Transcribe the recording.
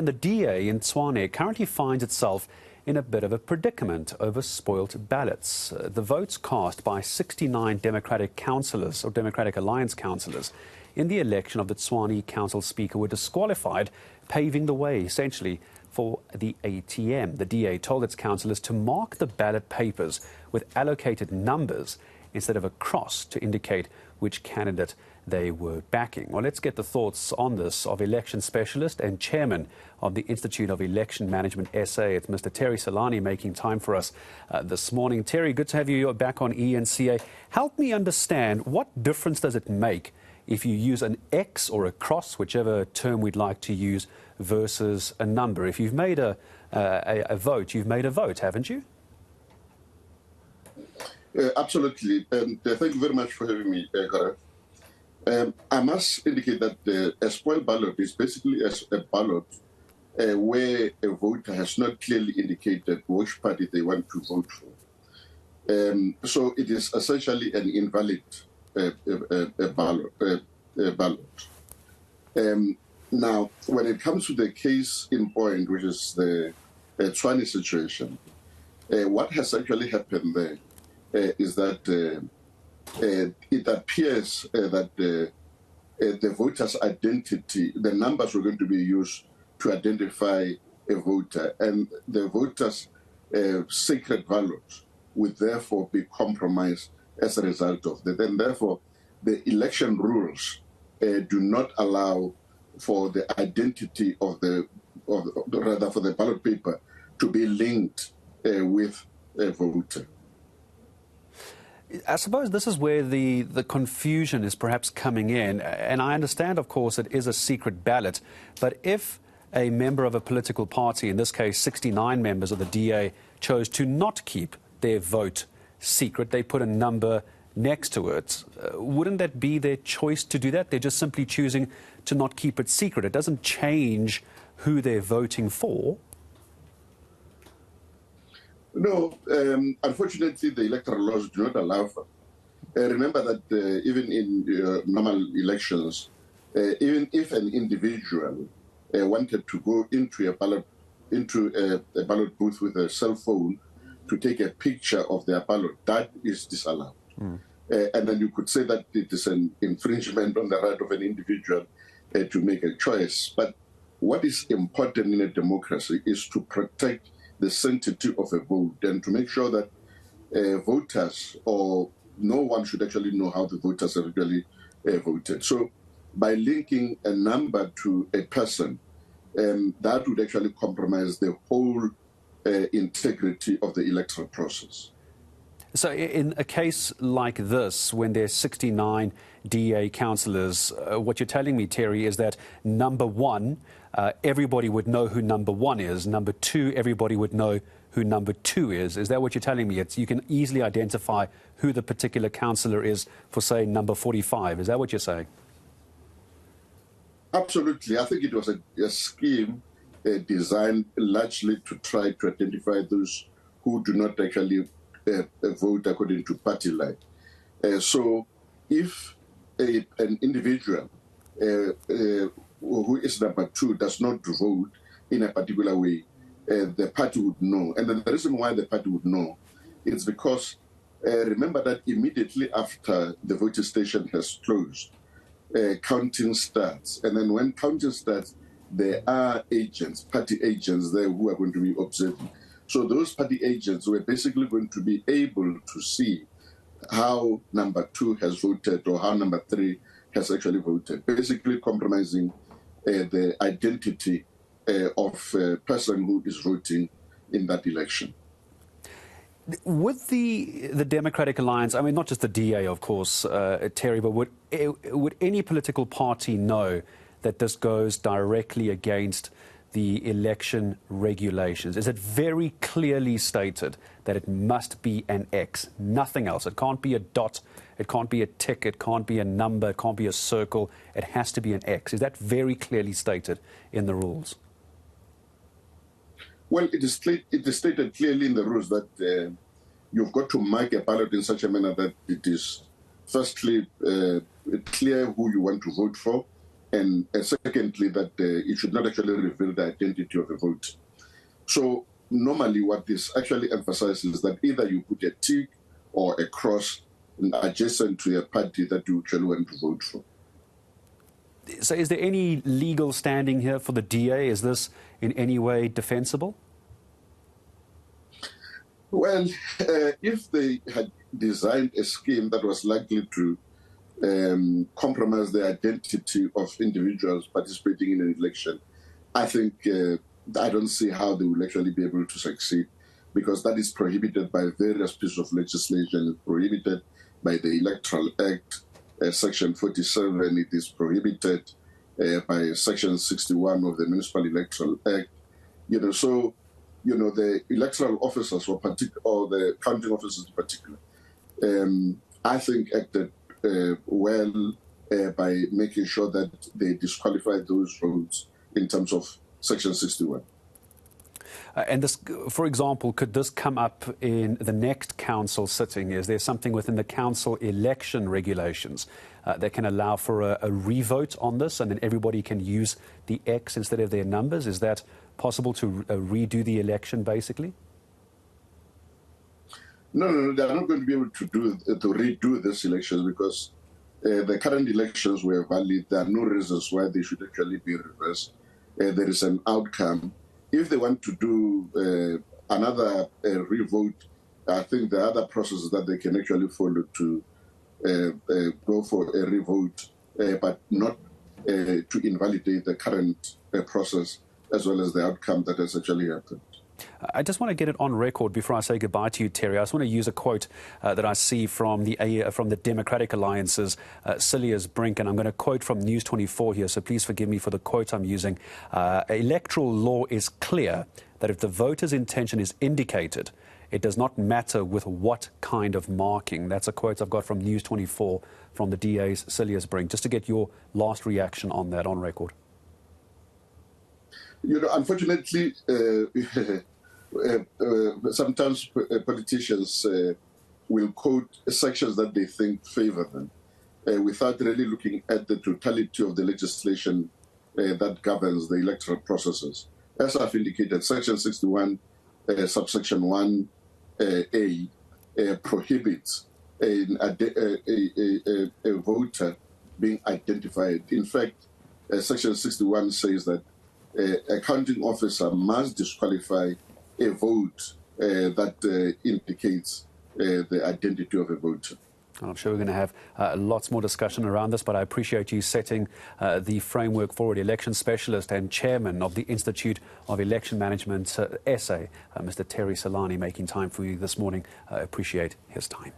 the DA in Tshwane currently finds itself in a bit of a predicament over spoilt ballots. The votes cast by 69 Democratic councillors or Democratic Alliance councillors in the election of the Tshwane Council Speaker were disqualified, paving the way, essentially, for the ATM. The DA told its councillors to mark the ballot papers with allocated numbers instead of a cross to indicate which candidate they were backing. Well, let's get the thoughts on this of election specialist and chairman of the Institute of Election Management SA. It's Mr. Tselane making time for us this morning. Terry, good to have you back on eNCA. Help me understand, what difference does it make if you use an X or a cross, whichever term we'd like to use, versus a number? If you've made a vote, you've made a vote, haven't you? Absolutely, and thank you very much for having me, Gareth. I must indicate that a spoiled ballot is basically a ballot where a voter has not clearly indicated which party they want to vote for. So it is essentially an invalid ballot. Now, when it comes to the case in point, which is the Tshwane situation, what has actually happened there is that it appears that the voter's identity, the numbers were going to be used to identify a voter, and the voter's secret ballot would therefore be compromised as a result of that. And therefore, the election rules do not allow for the identity of rather for the ballot paper to be linked with a voter. I suppose this is where the confusion is perhaps coming in. And I understand, of course, it is a secret ballot. But if a member of a political party, in this case 69 members of the DA, chose to not keep their vote secret, they put a number next to it, wouldn't that be their choice to do that? They're just simply choosing to not keep it secret. It doesn't change who they're voting for. No, unfortunately, the electoral laws do not allow for it. Remember that even in normal elections, even if an individual wanted to go into a ballot booth with a cell phone to take a picture of their ballot, that is disallowed. And then you could say that it is an infringement on the right of an individual to make a choice. But what is important in a democracy is to protect the sanctity of a vote and to make sure that voters, or no one should actually know how the voters have actually voted. So by linking a number to a person, that would actually compromise the whole integrity of the electoral process. So in a case like this, when there's 69 DA councillors, what you're telling me, Terry, is that number one, everybody would know who number one is. Number two, everybody would know who number two is. Is that what you're telling me? You can easily identify who the particular councillor is for, say, number 45. Is that what you're saying? Absolutely. I think it was a scheme designed largely to try to identify those who do not actually vote according to party line. So if an individual who is number two does not vote in a particular way, the party would know. And then the reason why the party would know is because remember that immediately after the voting station has closed, counting starts. And then when counting starts, there are agents, party agents there who are going to be observing. So those party agents were basically going to be able to see how number two has voted or how number three has actually voted, basically compromising the identity of a person who is voting in that election. Would the Democratic Alliance, I mean, not just the DA, of course, Terry, but would any political party know that this goes directly against the election regulations? Is it very clearly stated that it must be an X, nothing else? It can't be a dot, it can't be a tick, it can't be a number, it can't be a circle. It has to be an X. Is that very clearly stated in the rules? Well, it is stated clearly in the rules that you've got to mark a ballot in such a manner that it is firstly clear who you want to vote for, and secondly, that it should not actually reveal the identity of a voter. So normally what this actually emphasizes is that either you put a tick or a cross adjacent to a party that you actually want to vote for. So is there any legal standing here for the DA? Is this in any way defensible? Well, if they had designed a scheme that was likely to compromise the identity of individuals participating in an election, I think I don't see how they will actually be able to succeed, because that is prohibited by various pieces of legislation. It's prohibited by the Electoral Act, Section 47. It is prohibited by Section 61 of the Municipal Electoral Act. So the electoral officers or the counting officers in particular, I think acted well by making sure that they disqualify those votes in terms of Section 61. And this, for example, could this come up in the next council sitting? Is there something within the council election regulations that can allow for a revote on this, and then everybody can use the X instead of their numbers? Is that possible to redo the election, basically? No, they're not going to be able to redo this election, because the current elections were valid. There are no reasons why they should actually be reversed. There is an outcome. If they want to do another revote, I think there are other processes that they can actually follow to go for a revote, but not to invalidate the current process as well as the outcome that has actually happened. I just want to get it on record before I say goodbye to you, Terry. I just want to use a quote that I see from the Democratic Alliance's Cilliers Brink, and I'm going to quote from News 24 here, so please forgive me for the quote I'm using. Electoral law is clear that if the voter's intention is indicated, it does not matter with what kind of marking. That's a quote I've got from News 24 from the DA's Cilliers Brink. Just to get your last reaction on that on record. Unfortunately, sometimes politicians will quote sections that they think favor them without really looking at the totality of the legislation that governs the electoral processes. As I've indicated, Section 61, subsection 1A, prohibits a voter being identified. In fact, Section 61 says that a counting officer must disqualify a vote that indicates the identity of a voter. I'm sure we're going to have lots more discussion around this, but I appreciate you setting the framework forward. Election specialist and chairman of the Institute of Election Management, SA, Mr. Terry Tselane, making time for you this morning. I appreciate his time.